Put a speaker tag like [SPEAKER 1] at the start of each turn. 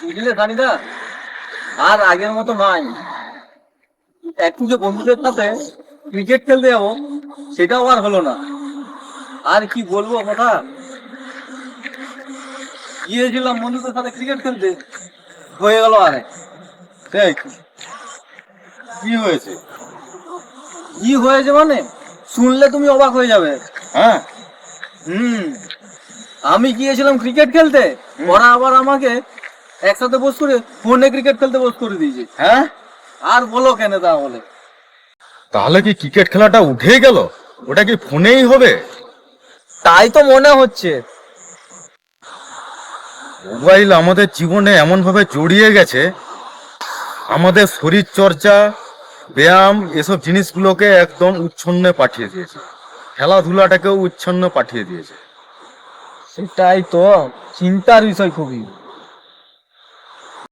[SPEAKER 1] বুঝলে সানিদা, আর আগের মতো নাই। একটু যে বন্ধুদের সাথে ক্রিকেট খেলতে যাবো সেটাও আর হলো না। আর কি বলবো কথা, গিয়েছিলাম বন্ধুদের সাথে ক্রিকেট খেলতে, হয়ে গেল আরে।
[SPEAKER 2] দেখ কি হয়েছে।
[SPEAKER 1] কি হয়েছে মানে শুনলে তুমি অবাক হয়ে যাবে।
[SPEAKER 2] হ্যাঁ।
[SPEAKER 1] হুম, আমি গিয়েছিলাম ক্রিকেট খেলতে, ওরা আবার আমাকে একসাথে বস করে ফোনে ক্রিকেট খেলতে বস করে দিয়েছে।
[SPEAKER 2] হ্যাঁ,
[SPEAKER 1] আর বলো কেন তাহলে?
[SPEAKER 2] তাহলে কি ক্রিকেট খেলাটা উঠে গেল? ওটা কি ফোনেই হবে?
[SPEAKER 1] তাই তো মনে হচ্ছে।
[SPEAKER 2] মোবাইল আমাদের জীবনে এমন ভাবে জড়িয়ে গেছে, আমাদের শরীর চর্চা, ব্যায়াম এসব জিনিসগুলোকে একদম উচ্ছন্নে পাঠিয়ে দিয়েছে। খেলাধুলাটাকেও উচ্ছন্ন পাঠিয়ে দিয়েছে।
[SPEAKER 1] সেটাই তো চিন্তার বিষয় খুবই।